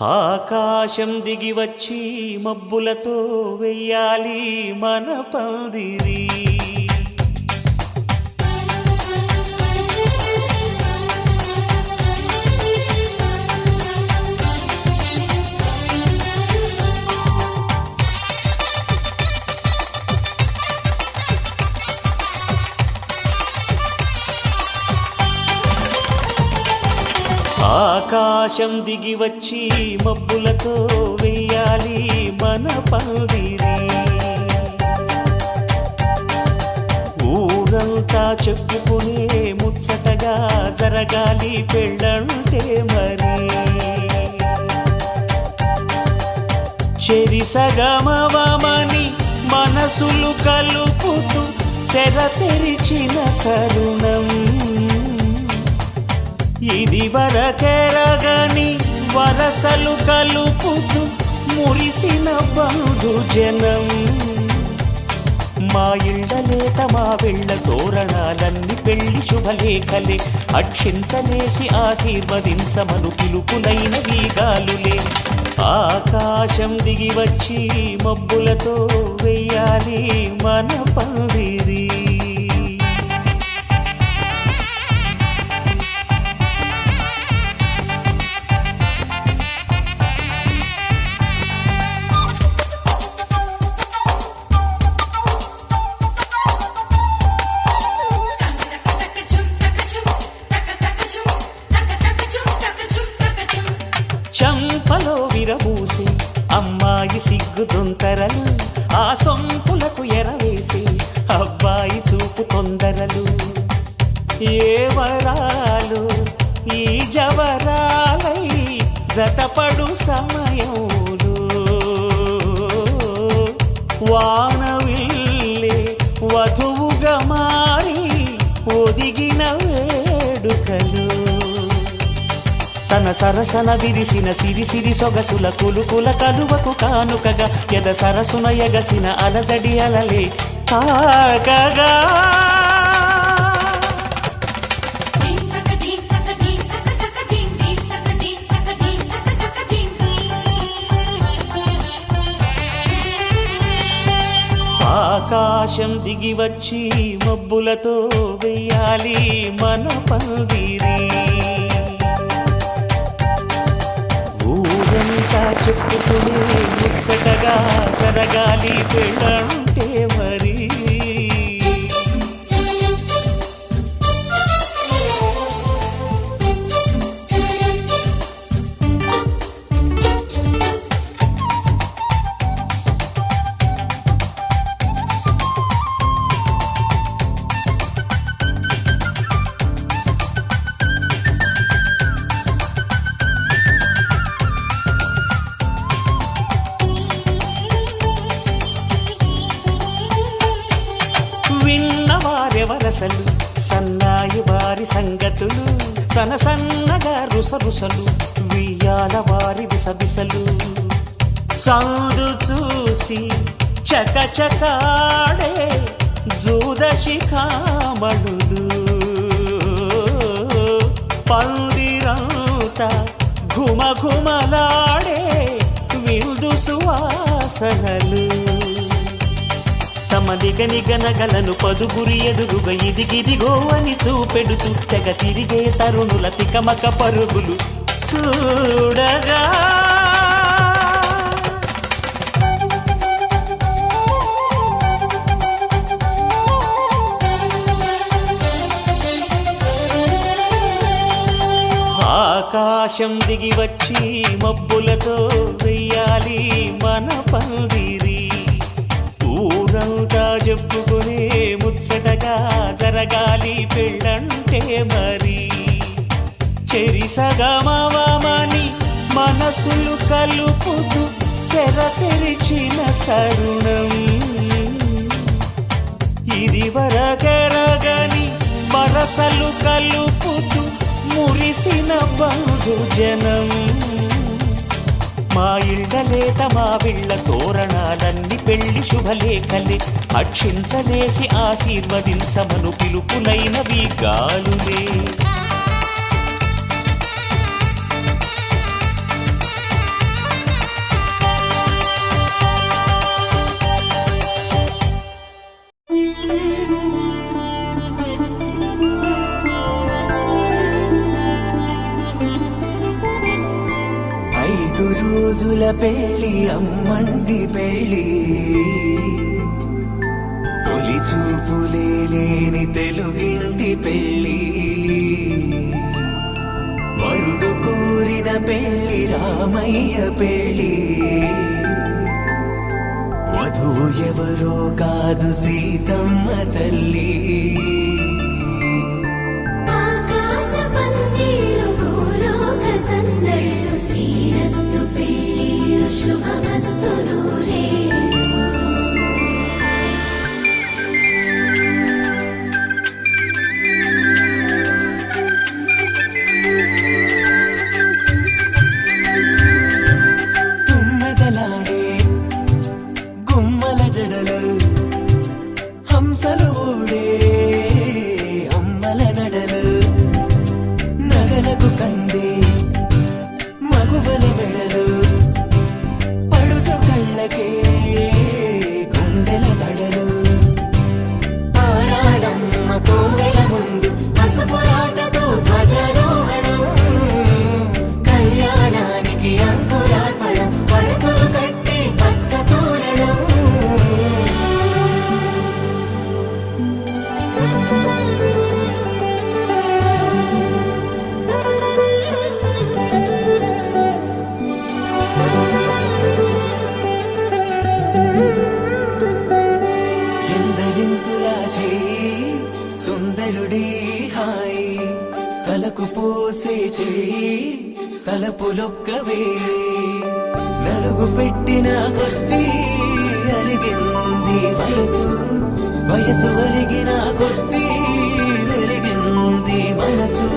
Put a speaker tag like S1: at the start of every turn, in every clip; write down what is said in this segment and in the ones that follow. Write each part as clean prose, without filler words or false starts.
S1: ఆకాశం దిగి వచ్చి మబ్బులతో వెయ్యాలి మన పందిరి. ఆకాశం దిగి వచ్చి మబ్బులతో వెయ్యాలి మన పందిరి. ఊరంతా చెప్పుకునే ముచ్చటగా జరగాలి పెళ్ళంటే మరి. చెరిసగమవమని మనసులు కలుపుతూ తెర తెరిచిన తరుణం. ఇది వరకెరగని వరసలు కలుపుతూ మురిసిన బంధుజనం. మా ఇళ్ళలేత మా వెళ్ళ తోరణాలన్నీ పెళ్లి శుభలేఖలే. అక్షింతలేసి ఆశీర్వదించమను పిలుపులైన వీగాలులే. ఆకాశం దిగి వచ్చి మబ్బులతో వెయ్యాలి మన పందిరి. చంపలో విరబూసి అమ్మాయి సిగ్గు దొంతరలు. ఆ సొంపులకు ఎరవేసి అబ్బాయి చూపు తొందరలు. ఏ వరాలు ఈ జవరాలై జతపడు సమయంలో. వానవిల్లే వధువుగా మారి ఒదిగిన వేడుకలు. తన సరసన విరిసిన సిరిసిరి సొగసుల కులుకుల కలువకు కానుకగా ఎద సరసున ఎగసిన అలజడి అలలే తాకగా. ఆకాశం దిగి వచ్చి మబ్బులతో వెయ్యాలి మన పందిరి. ఊరంతా చెప్పుకునే ముచ్చటగా జరగాలి పెళ్ళంటే మరి. వరసలు సన్నాయి వారి సంగతులు. సనసన్నగా రుసరుసలు వియ్యాల వారి విసబిసలు. సౌదు చూసి చకచకాడే జూదశిఖామణులు. పందిరంతా ఘుమఘుమలాడే విందు సువాసనలు. తమ నిగనిగనగలను పదుగురి ఎదురుగా ఇదిగిదిగో అని చూపెడుతూ తెగ తిరిగే తరుణుల తికమక పరుగులు చూడగా. ఆకాశం దిగి వచ్చి మబ్బులతో వెయ్యాలి మన పందిరి. ఊరంతా చెప్పుకునే ముచ్చటగా జరగాలి పెళ్ళంటే మరి. చెరిసగమవమని మనసులు కలుపుతూ తెర తెరిచిన తరుణం. ఇది వరకెరగని వరసలు కలుపుతూ మురిసిన బంధుజనం. మా ఇళ్ళలేత మా వీళ్ళ తోరణాలన్నీ పెళ్లి శుభలేఖలే. అక్షింతలేసి ఆశీర్వదించమను పిలుపులైన వీగాలులే. 5 రోజుల పెళ్లి అమ్మండి పెళ్లి తొలి చూపులే లేని తెలుగింటి పెళ్లి వరుడు కోరిన పెళ్లి రామయ్య పెళ్లి వధువు ఎవరో కాదు సీతమ్మ తల్లి
S2: శ్రీరస్తు పెళ్ళిళ్ళు శుభమస్తు నూరే
S1: తుమ్మెదలాడే గుమ్మల జడలు హంసలు ఊడే అమ్మల నడలు నగలకు కందే మగువల మెడలు పడుచు కళ్ళకే గుండెల దడలు ఆరాడమ్మ కోవెల ముందు పసుపురాటతో ధ్వజారోహణం కళ్యాణానికి అంకురార్పణం పడకలు కట్టి పచ్చ తోరణం ఎందరింతులా చేయి సుందరుడి హాయి తలకు పోసే చేయి తలపులొక్కవే నలుగు పెట్టిన కొద్దీ అలిగింది వయసు వయసు అలిగిన కొద్దీ వెలిగింది మనసు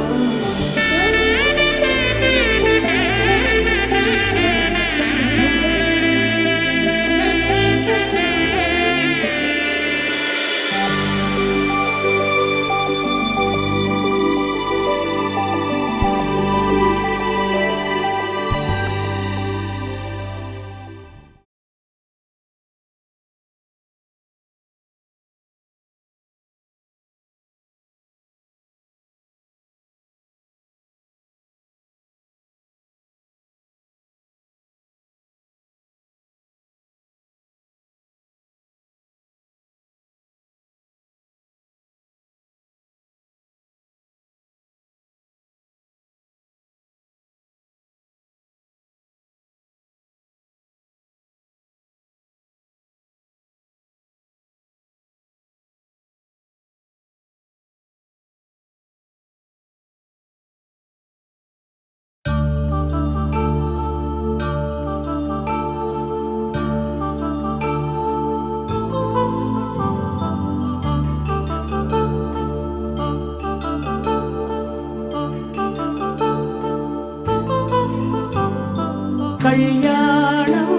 S1: కళ్యాణం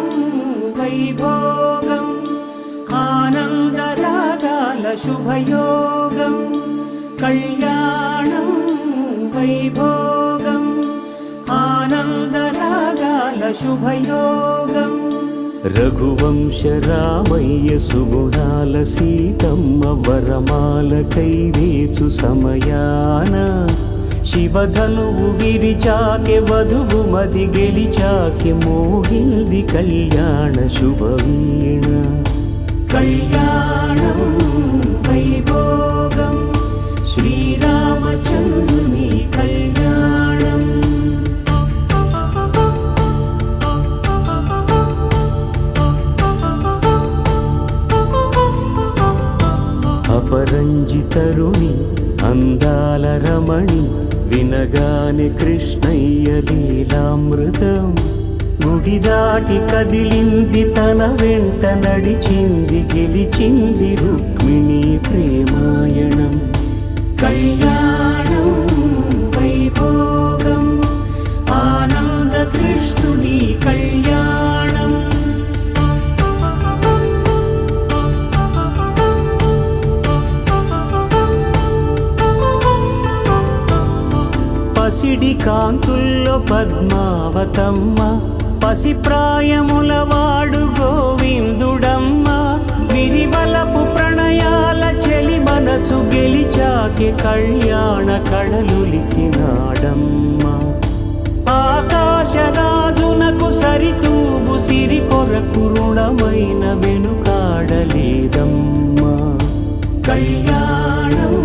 S1: వైభోగం ఆనందరాగాల శుభయోగం కళ్యాణం వైభోగం ఆనందరాగాల శుభయోగం రఘువంశ రామయ్య సుగుణాల సీతమ్మ వరమాల కైవేచు సమయాన శివధనువు విరిచాకె వధువు మది గెలిచాకె మోగింది కళ్యాణ శుభవీణ కళ్యాణం వైభోగం శ్రీరామచంద్రుని కళ్యాణం అపరంజి తరుణి అందాల రమణి వినగానే కృష్ణయ్య లీలామృతం గుడి దాటి కదిలింది తన వెంట నడిచింది గెలిచింది రుక్మిణి ప్రేమాయణం కళ్యాణం వైభోగం ఆనంద కృష్ణుని కళ్యాణం పసిడి కాంతుల్లో పద్మావతమ్మ పసిప్రాయముల వాడు గోవిందుడమ్మ విరివలపు ప్రణయాల చెలి మనసు గెలిచాకి కళ్యాణ కళలులికినాడమ్మ ఆకాశరాజున సిరి కొరకు రుణమైన వెనుకాడలేదమ్మా. కళ్యాణం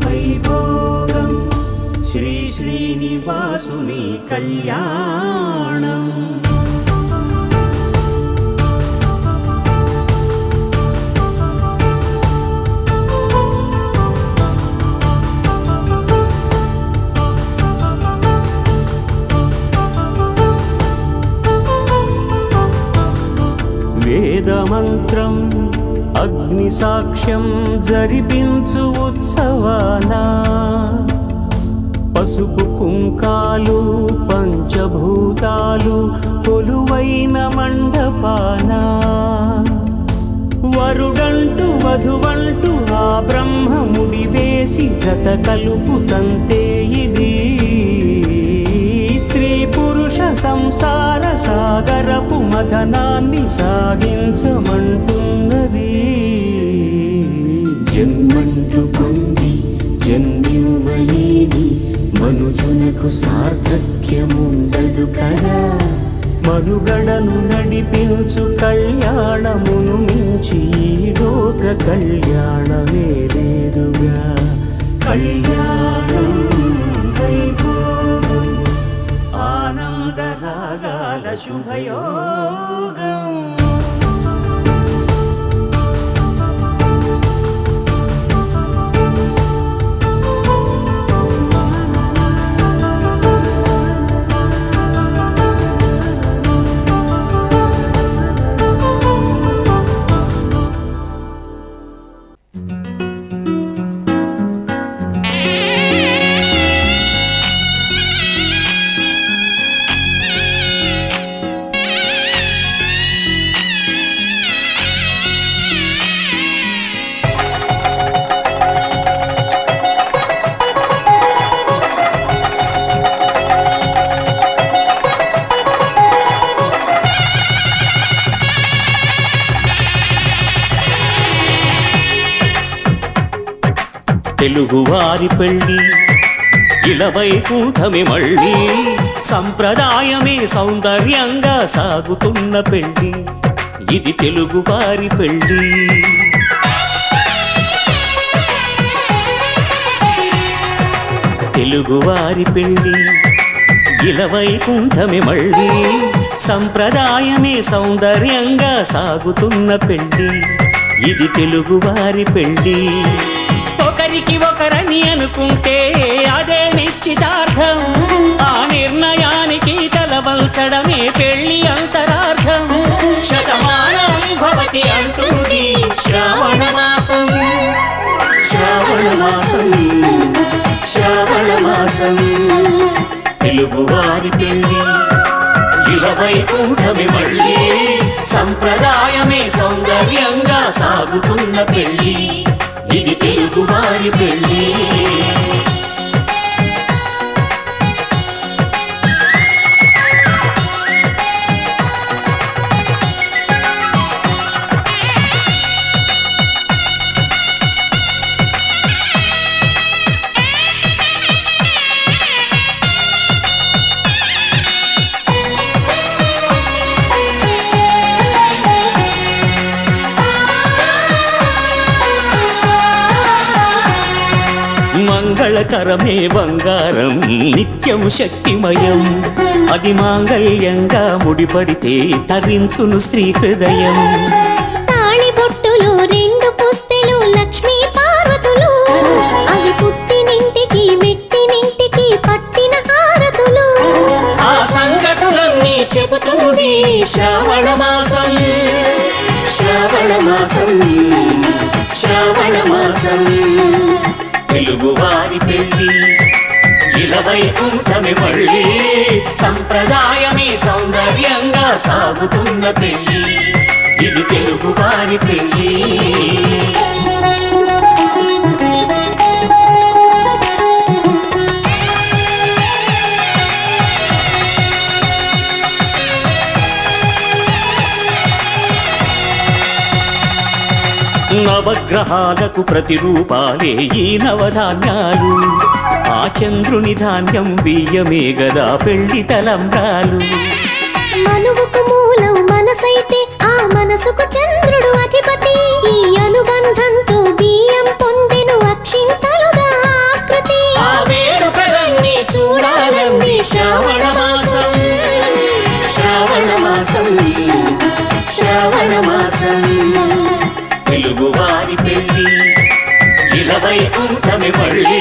S1: వైభోగం శ్రీ శ్రీనివాసుని కళ్యాణం. వేదమంత్రం అగ్ని సాక్ష్యం జరిపించు ఉత్సవాన పసుపు కుంకాలు పంచభూతాలు కొలువైన మండపాన వరుడంటూ వధువంటూ ఆ బ్రహ్మముడి వేసి జత కలుపుతంతే ఇది స్త్రీ పురుష సంసార సాగరపు మథనాన్ని సాగించమంటున్నది. జన్మంటూ పొంది జన్మివ్వలేని మనుజునకు సార్థక్యముండదు కదా. మనుగడను నడిపించు కళ్యాణమును మించి ఈ లోక కళ్యాణమే లేదుగా. కళ్యాణం వైభోగం ఆనందరాగాల శుభయోగం. తెలుగువారి పెళ్ళి ఇలవైకుంఠమే మళ్ళీ సంప్రదాయమే సౌందర్యంగా సాగుతున్న పెళ్ళి ఇది తెలుగువారి పెళ్ళి. తెలుగువారి పెళ్ళి ఇలవైకుంఠమే మళ్ళీ సంప్రదాయమే సౌందర్యంగా సాగుతున్న పెళ్ళి ఇది తెలుగువారి పెళ్ళి. ఒకరికి ఒకరని అనుకుంటే అదే నిశ్చితార్థం. ఆ నిర్ణయానికి తలవంచడమే పెళ్లి అంతరార్థం. శతమానం భవతి అంటుంది శ్రావణ మాసం. శ్రావణ మాసం శ్రావణ మాసం తెలుగువారి పెళ్లి ఇలవైకుంఠమే మళ్ళీ సంప్రదాయమే సౌందర్యంగా సాగుతున్న పెళ్లి ఇది తెలుగువారి పెళ్ళి. మంగళకరమే బంగారం నిత్యం శక్తిమయం. అది మాంగళ్యంగా ముడిపడితే తరించును స్త్రీ హృదయం.
S3: తాళి బొట్టులు రెండు పుస్తెలు లక్ష్మీ పార్వతులు అవి పుట్టినింటికి మెట్టినింటికి పట్టిన హారతులు.
S1: ఆ సంఘటనలన్నీ చెబుతుంది శ్రావణ మాసం. శ్రావణ మాసం శ్రావణ మాసం తెలుగువారి పెళ్ళి ఇలవైకుంఠమే మళ్ళీ సంప్రదాయమే సౌందర్యంగా సాగుతున్న పెళ్ళి ఇది తెలుగువారి పెళ్ళి. నవగ్రహాలకు ప్రతిరూపాలే ఈ నవధాన్యాలు. ఆ చంద్రుని ధాన్యం బియ్యమే గదా పెళ్లి తలంబ్రాలు.
S3: మనువుకు మూలం
S1: శ్రావణ మాసం శ్రావణ మాసం తెలుగువారి పెళ్ళి ఇలవైకుంఠమే మళ్ళీ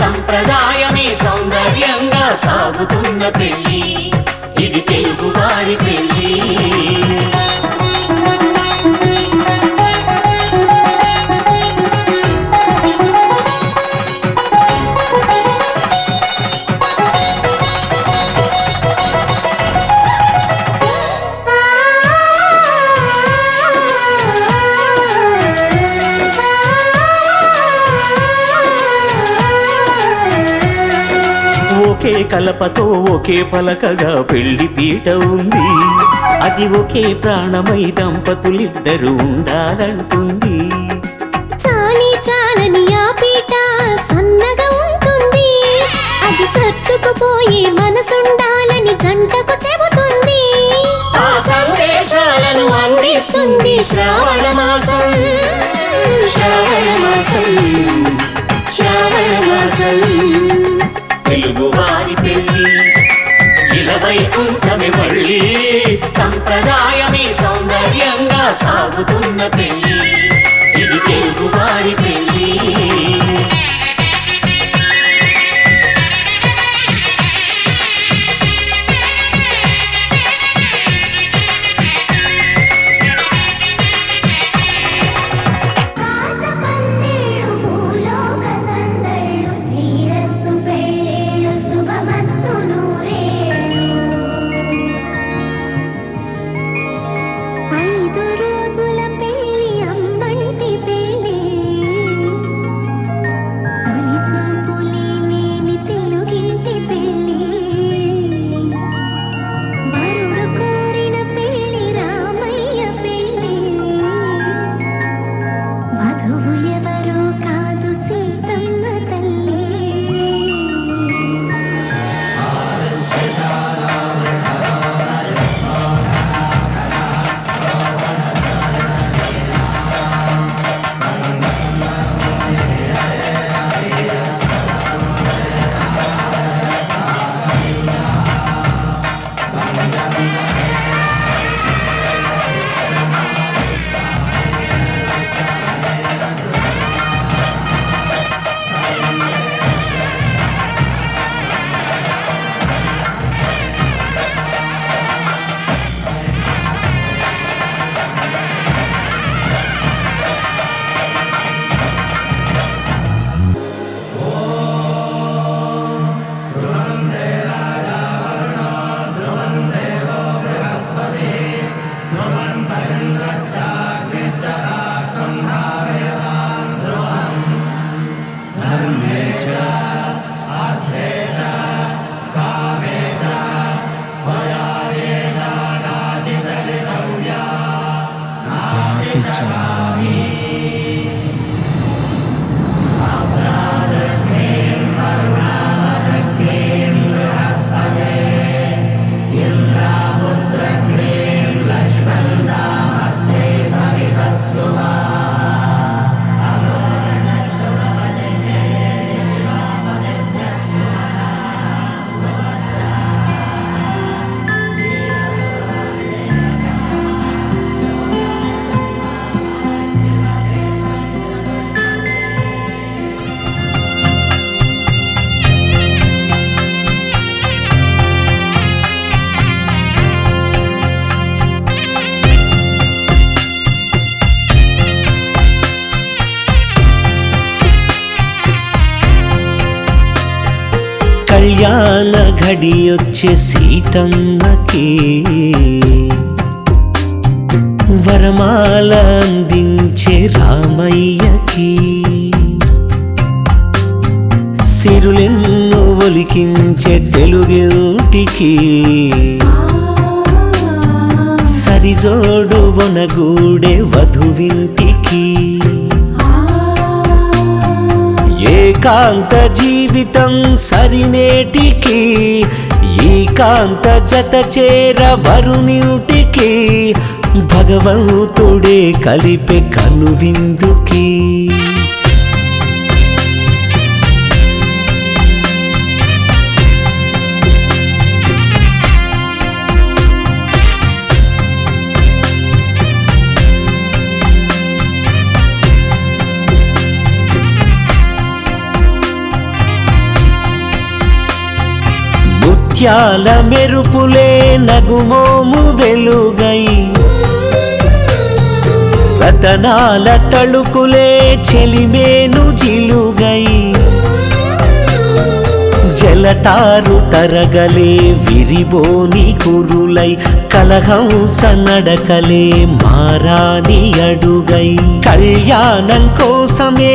S1: సంప్రదాయమే సౌందర్యంగా సాగుతున్న పెళ్ళి ఇది తెలుగువారి పెళ్ళి ఒకే కలపతో ఒకే పలకగా పెళ్లి పీట ఉంది అది ఒకే ప్రాణమై దంపతులిద్దరూ ఉండాలంటుంది
S3: చాలి చాలని ఆ పీట సన్నగా ఉంటుంది అది సర్దుకుపోయే మనసుండాలని జంటకు చెబుతుంది
S1: ఆ సందేశాలను అందిస్తుంది శ్రావణ మాసం శ్రావణ మాసం శ్రావణ మాసం తెలుగువారి పెళ్ళి ఇలవైకుంఠమే మళ్ళీ సంప్రదాయమే సౌందర్యంగా సాగుతున్న పెళ్ళి ఇది తెలుగువారి పెళ్ళి
S2: ఆసపందిళ్ళు భూలోక సందళ్ళు శ్రీరస్తు పెళ్ళిళ్ళు శుభమస్తు నూరేళ్ళు
S3: 5 రోజుల పెళ్లి అమ్మంటి పెళ్లి తొలి చూపులే లేని తెలుగింటి పెళ్లి వరుడు కోరిన పెళ్లి రామయ్య పెళ్లి వధువు ఎవరో కాదు సీతమ్మ తల్లి
S1: కళ్యాణ ఘడియొచ్చే సీతమ్మకి వరమాల అందించే రామయ్యకి సిరులెన్ను ఒలికించే తెలుగింటికి సరిజోడు వనగూడే వధువింటికి ఏకాంత జీవితం సరినేటికి ఏకాంత జత చేర వరునింటికి భగవంతుడే కలిపే కనువిందుకి ముత్యాల మెరుపులే నగుమోము వెలుగై రతనాల తళుకులే చెలిమేను జిలుగై జలతారు తరగలే విరిబోని కురులై కలహంస నడకలే మారాని అడుగై కళ్యాణం కోసమే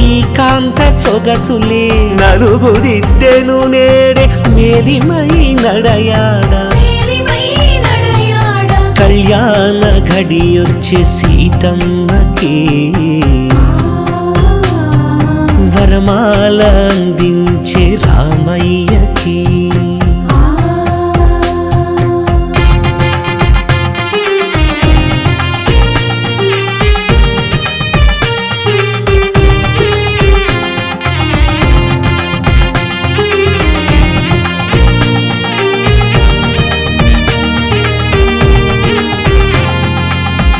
S1: ఈ కాంత సొగసులే నలుగుదిద్దెను నేడే మేలిమై నడయాడ కళ్యాణ ఘడియొచ్చే సీతమ్మకి వరమాల అందించే రామయ్యకి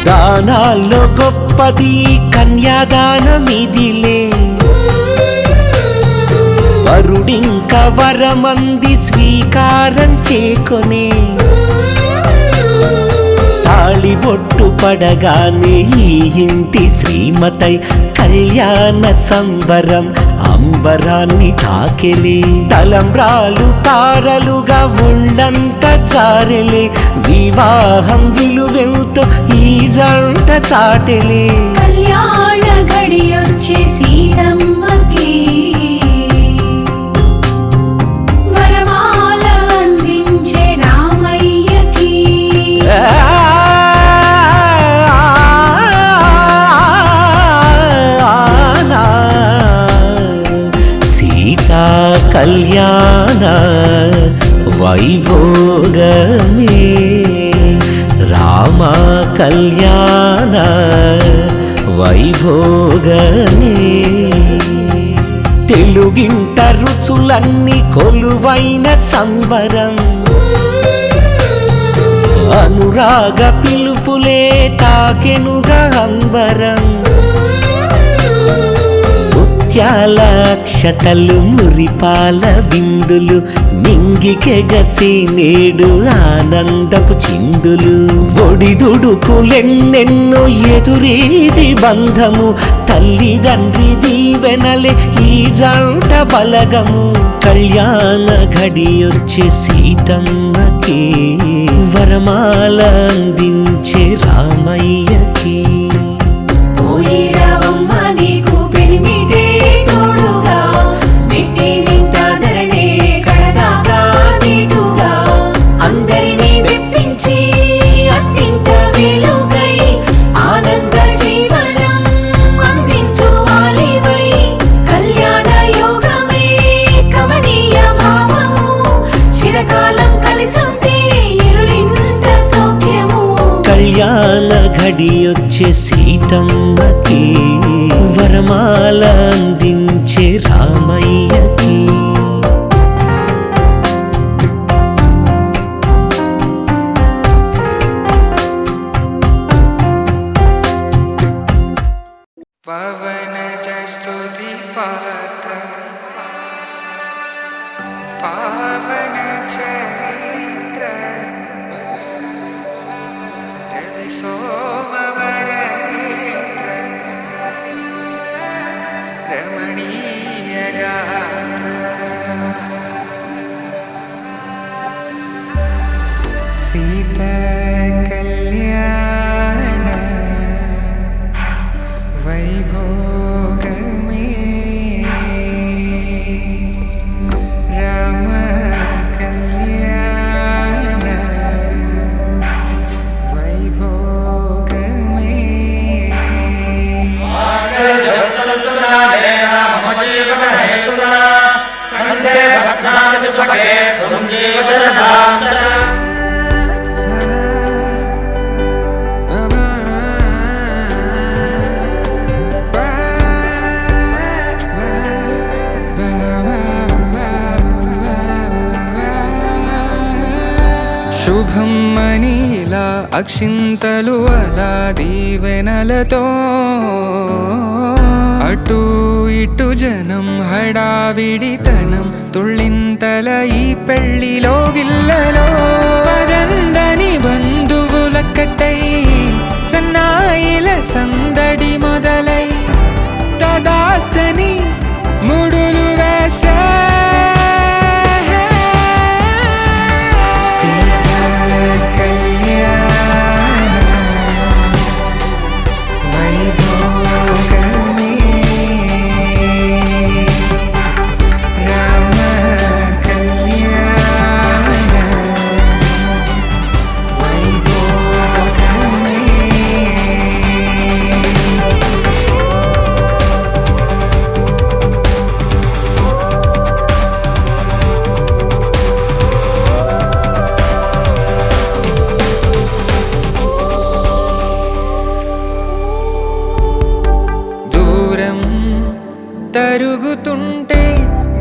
S1: దానాల్లో గొప్పది కన్యాదానమిదిలే వరుడింక వరమంది స్వీకారం చేకొనే తాళిబొట్టు పడగానే ఈ ఇంటి శ్రీమతై కళ్యాణ సంబరం అంబరాన్ని తాకెలే తలంబ్రాలు తారలుగా ఒళ్ళంత చారెలే వివాహం విలువెంతో ఈ జంట చాటెలే
S3: కళ్యాణ ఘడియొచ్చే సీతమ్మకి వరమాల అందించే రామయ్యకి
S1: సీతా కళ్యాణ వైభోగమే రామ కళ్యాణ వైభోగమే తెలుగింట రుచులన్నీ కొలువైన సంబరం అనురాగ పిలుపులే తాకెనుగా అంబరం ముత్యాల అక్షతలు మురిపాల విందులు నింగికెగసి నేడు ఆనందపు చిందులు ఒడిదుడుకులెన్నెన్నో ఎదురీది బంధము తల్లిదండ్రి దీవెనలే ఈ జంట బలగము కళ్యాణ ఘడియొచ్చే సీతమ్మకి వరమాల అందించే రామయ్యకి కళ్యాణ ఘడియొచ్చే సీతమ్మకి వరమాల అందించే రామయ్యకి
S4: పవన జస్తుతి పాత్ర పావన చరిత్ర రవి సోమవర నేత్ర రమణీయ గాత్ర సీత కళ్యాణ వైభోగమే రామ కళ్యాణ వైభోగమే రమ్మని ఇలా అక్షింతలు అలా దీవెనలతో అటు ఇటు జనం హడావిడితనం తుళ్ళింతల ఈ పెళ్లిలో గిల్లలో పదందని బంధువుల కట్టై సన్నాయిల సందడి మొదలై తదాస్తని ముడులు వేసే తరుగుతుంటే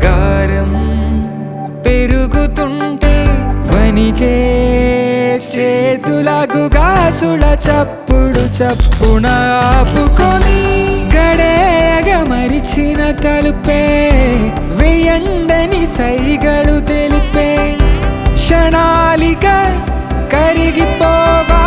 S4: గారం పెరుగుతుంటే వనికే చేతులకు గాసుల చప్పుడు చప్పున ఆపుకొని గడేగ మరిచిన తలుపే వేయండని సైగడు తెలిపే క్షణాలిక కరిగిపోవా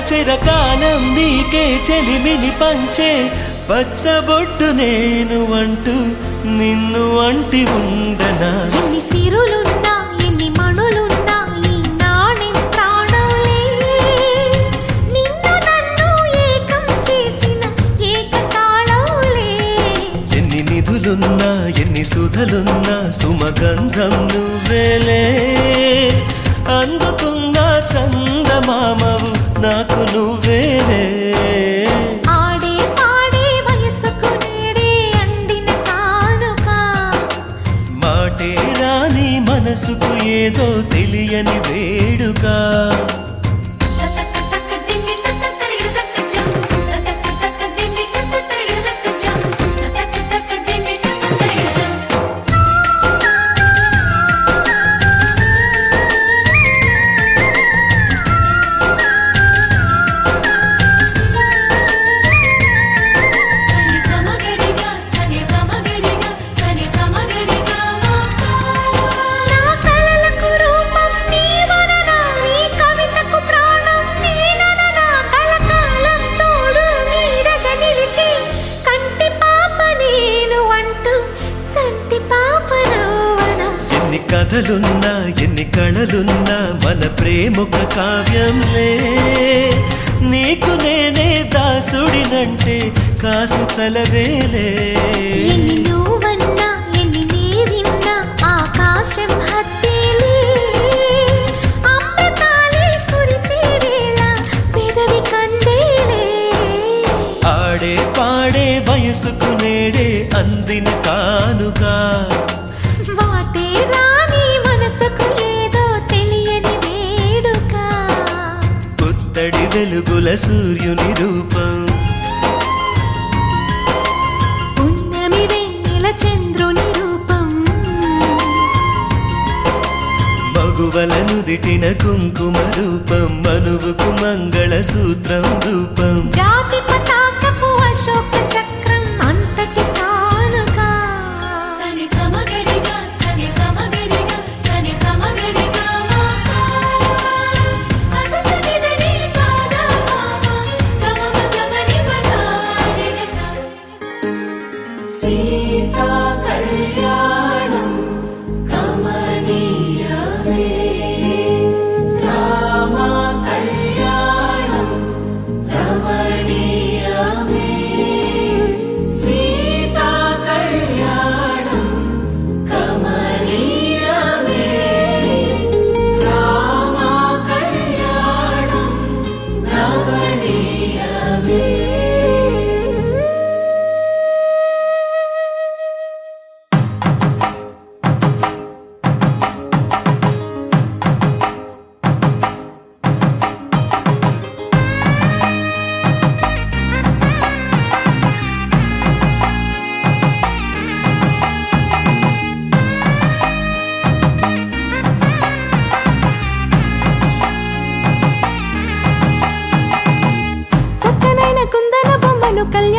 S1: చిరకాలం నీకే చెలిమిని పంచే పచ్చబొట్టు నేను అంటూ నిన్ను అంటి ఉండనా.
S2: ఎన్ని సిరులున్నా ఎన్ని మణులున్నా ఈ నాణెం ప్రాణంలే, నిన్ను నన్ను ఏకం చేసిన ఏకతాళంలే.
S1: ఎన్ని నిధులున్నా ఎన్ని సుధలున్నా సుమగంధం నువ్వేలే అందుతున్న చందమామవు నాకు నువ్వేలే
S2: ఆడే పాడే వయసుకు నేడే అందిన కానుక
S1: మాటే రాని మనసుకు ఏదో తెలియని వేడుక కథలున్నా ఎన్ని కళలున్నా మన ప్రేమొక కావ్యంలే నీకు నేనే దాసుడినంటే కాసు చలవేలే
S2: ఎన్ని నువ్వన్నా ఎన్ని నీవిన్నా ఆకాశం హత్తేలే అమృతాలే కురిసేవేళ పెదవి కందేలే
S1: ఆడే పాడే వయసుకు నేడే అందిన కానుక వెలుగుల సూర్యుని రూపం
S2: ఉన్నమి వెన్నెల చంద్రుని రూపం
S1: మగువల నుదిటిన కుంకుమ రూపం మనువుకు మంగళ సూత్రం రూపం
S2: జాతి పతాకపు అశోక చక్రం అంతటి కానుక సని సమగరిగా సని సమగరిగా సని సమగరిగా
S3: సీతా కళ్యాణం కమనీయమే రామ కళ్యాణం రమణీయమే సీతా కళ్యాణం కమనీయమే రామ కళ్యాణం రమణీయమే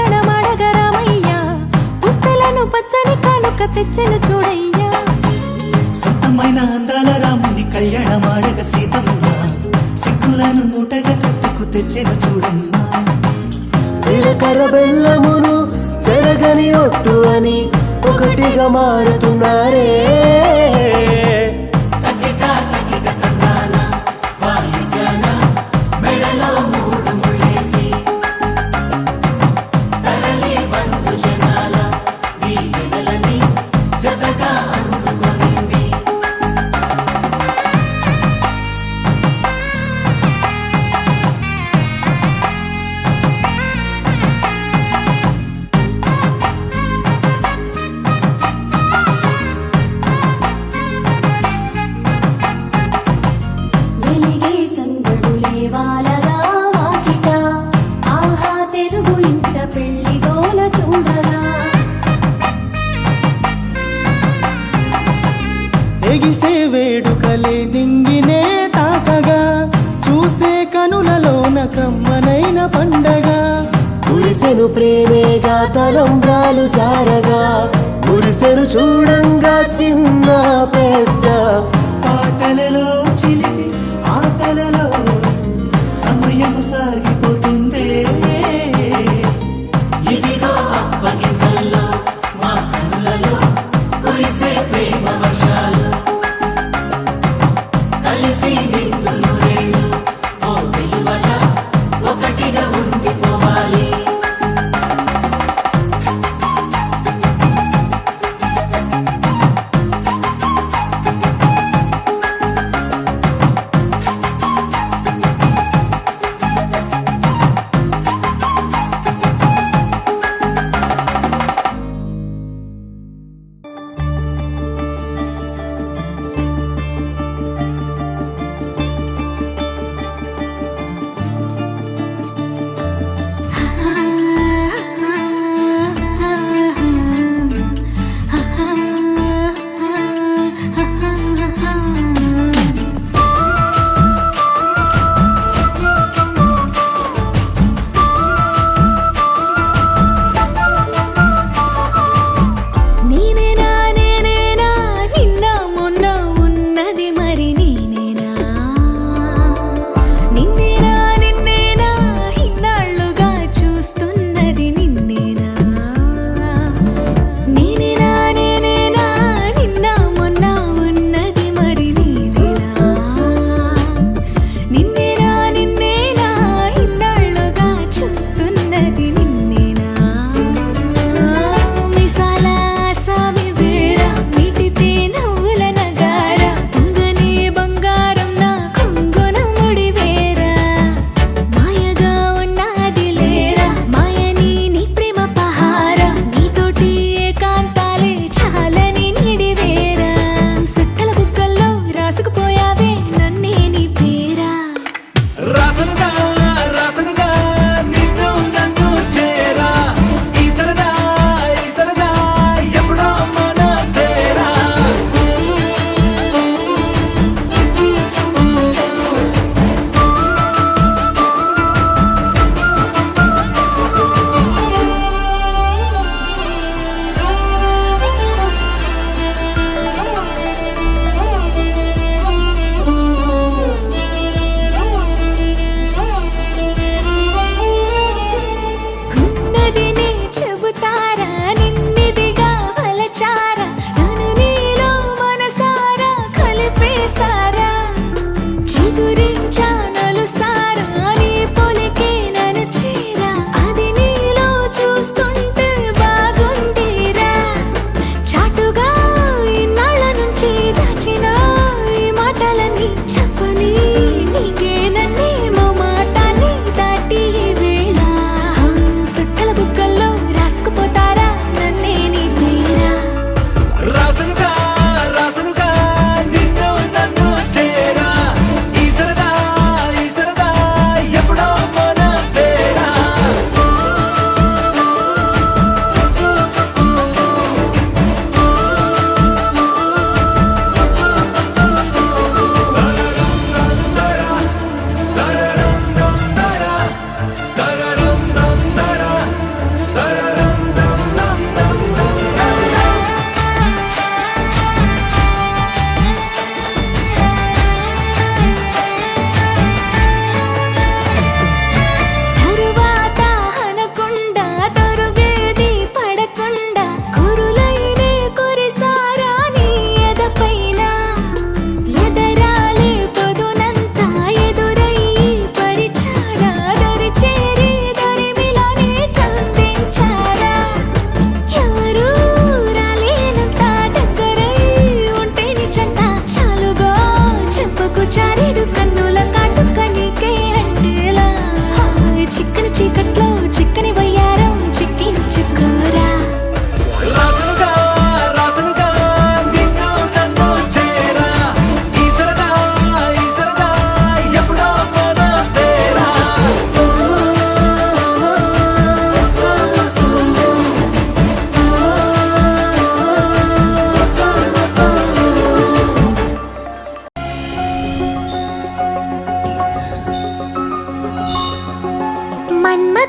S2: కళ్యాణమాడగరామయ్యా పుస్తలను పచ్చని కానుక తెచ్చెను చూడయ్యా
S1: సొంతమైన అందాల రాముని కళ్యాణమాడగ సీతమ్మ సిగ్గులను మూటగా కట్టుకు తెచ్చెను చూడమ్మా జీలకర్ర బెల్లమును చెరగని ఒట్టు అని ఒకటిగా మారుతున్నారే ఎగిసే వేడుకలే దింగినే తాకగా చూసే కనులలోన కమ్మనైన పండగ కురిసెను ప్రేమేగా తలంబ్రాలు జారగా మురిసెను చూడంగా చిన్న పెద్ద పాటలలో చిలిపి ఆటలలో సమయము సాగిపోతుందే ఇదిగో అప్పగింతల్లో మా కనులలో కురిసే ప్రేమ వర్షాలు కలిసి నిండులు రేళ్ళు ఓ వెలువల ఒకటిగా ఉండిపోవాలి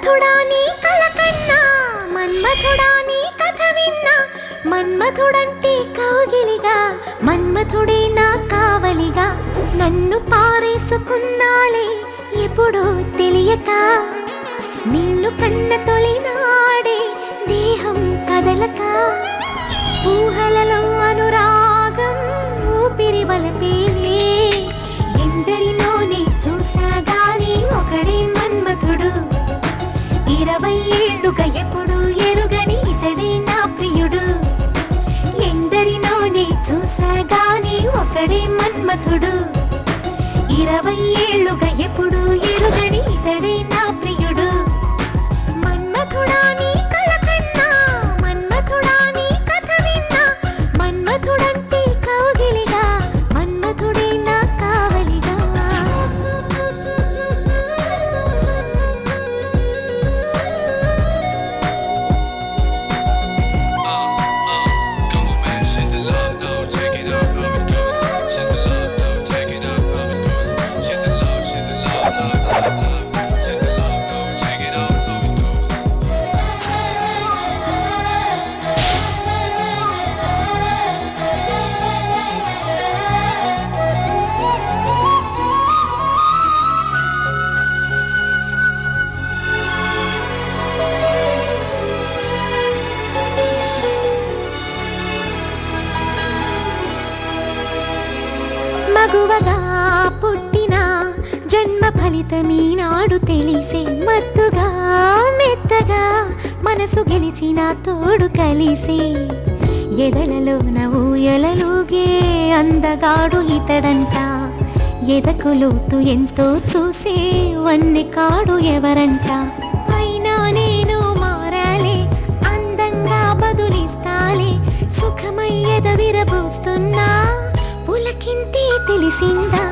S2: మన్మథుడా నీ కళ కన్నా, మన్మథుడా నీ కథ విన్నా, మన్మథుడంటే కౌగిలిగా, మన్మథుడే నా కావలిగా, నన్ను పారేసుకున్నాలే ఎప్పుడో తెలియక, నిన్ను కన్న తొలినాడే దేహం కదలక, ఊహలలో అనురాగం ఊపిరి వలపేలే, ఎందరినోనే చూసాగాని ఒకడే మన్మథుడు, 20 ఏళ్ళుగా ఎప్పుడు ఎరుగని ఇతడే నా ప్రియుడు, ఎందరినోనే చూసాగాని ఒకడే మన్మథుడు, 20 ఏళ్ళుగా ఎప్పుడు ఎరుగని ఇతడే నా ప్రియుడు. మన్మథుడా నీ కళ కన్నా, మన్మథుడా నీ కథ విన్నా, మన్మథుడంటే కౌగిలిగా, మన్మథుడే నా కావలిగా.
S5: Come on, man, she's in love now. Check it out how it goes. She's in love now. Check it out how it goes. She's in love. She's in love, love, love, love. She's in love now. Check it out how it goes.
S2: మగువగా పుట్టిన జన్మ ఫలితమీనాడు తెలిసే, మత్తుగా మెత్తగా మనసు గెలిచిన తోడు కలిసే, ఎదలలోన ఊయలలుగే అందగాడు ఇతడంట, ఎదకు లోతు ఎంతో చూసే వన్నె కాడు ఎవరంట, అయినా నేను మారాలే అందంగా బదులిస్తాలే, సుఖమయ్యద విరబోస్తున్నా పులకింతే తెలిసిందా,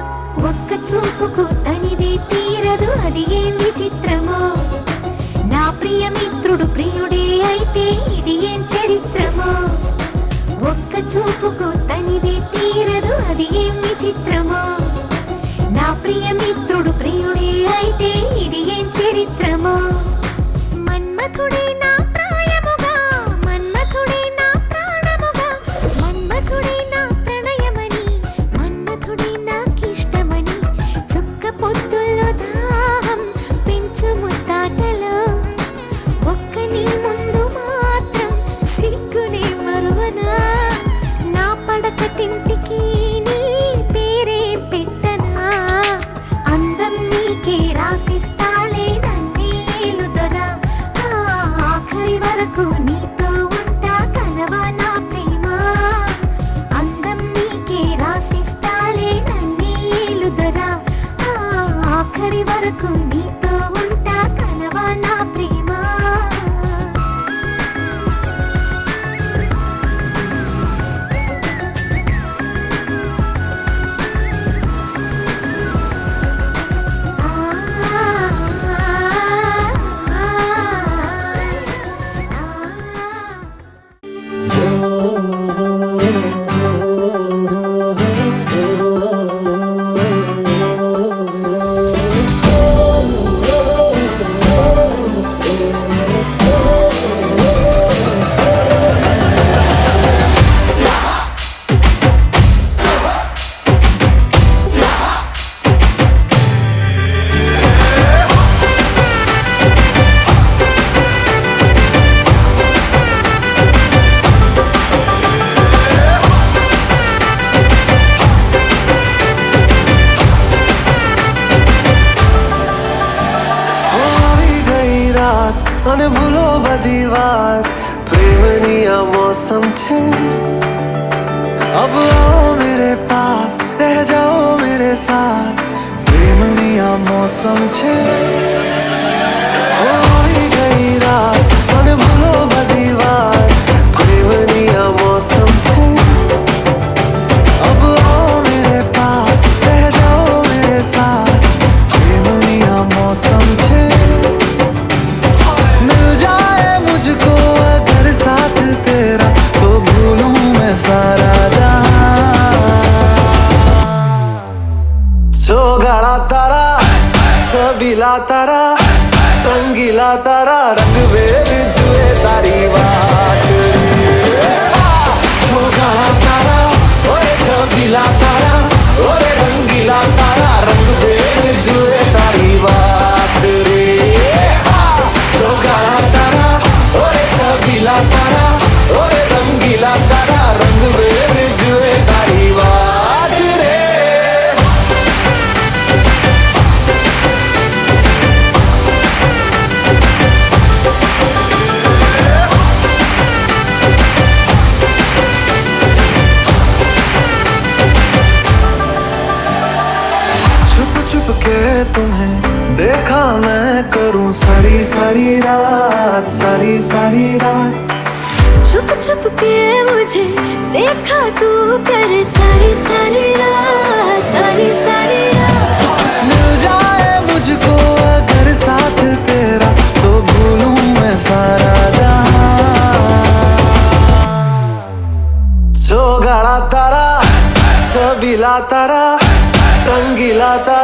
S2: ఒక్క చూపుకు తనివే తీరదు అది ఏం విచిత్రమో, నా ప్రియమిత్రుడు ప్రియుడే అయితే ఇది ఏం చరిత్రమో, ఒక్క చూపుకు తనివే తీరదు అది ఏం విచిత్రమో, నా ప్రియమిత్రుడు ప్రియుడే అయితే ఇది ఏం చరిత్రమో, మన్మథుడే నా ప్రాయముగా, మన్మథుడే నా ప్రాణముగా, మన్మథుడే నా ప్రణయమని, మన్మథుడే నాకిష్టమని, చుక్క పొద్దుల్లో దాహం పెంచు ముత్తాటలో, ఒక్క నీ ముందు మాత్రం సిగ్గునే మరువనా, నా పడకటింటికి నీ పేరే పెట్టనా, అందం నీకే రాసిస్తాలే నన్నే ఏలుదొరా, ఆఖరి వరకు నీతో ఉంటా కలవా నా ప్రేమ, అందం నీకే రాసిస్తాలే నన్నే ఏలుదొరా, ఆఖరి వరకు నీతో ఉంటా కలవా నా ప్రేమ.
S3: અને ભૂલો બધી વાત પ્રેમની આ મૌસમ છે अब आओ मेरे पास रह जाओ मेरे साथ प्रेमनी आ मौसम छे होई गई रात અને ભૂલો બધી વાત પ્રેમની આ મૌસમ છે अब आओ मेरे पास रह जाओ मेरे साथ प्रेमनी आ मौसम छे मिल जाए मुझको अगर साथ तेरा तो भूलूं मैं सारा गाड़ा तारा छबीला तारा रंगीला तारा रंग वेर जुए तारी वाट रे छोगाळा तारा ओरे छबीला तारा ओरे रंगीला तारा रंग वेर जुए तारी वाट रे छोगाळा तारा ओरे छबीला तारा ओरे रंगीला तारा रंग वेर जुए तारी वाट रे छुप छुप के तुम्हें देखा मैं करूं सारी सारी रात सारी सारी रात
S2: छुप छुप के मुझे देखा तू कर सारी सारी रात सारी सारी रात
S3: मिल जाए मुझको अगर साथ तेरा तो भूलूं मैं सारा जहां छोगाळा तारा छबीला तारा रंगीला तारा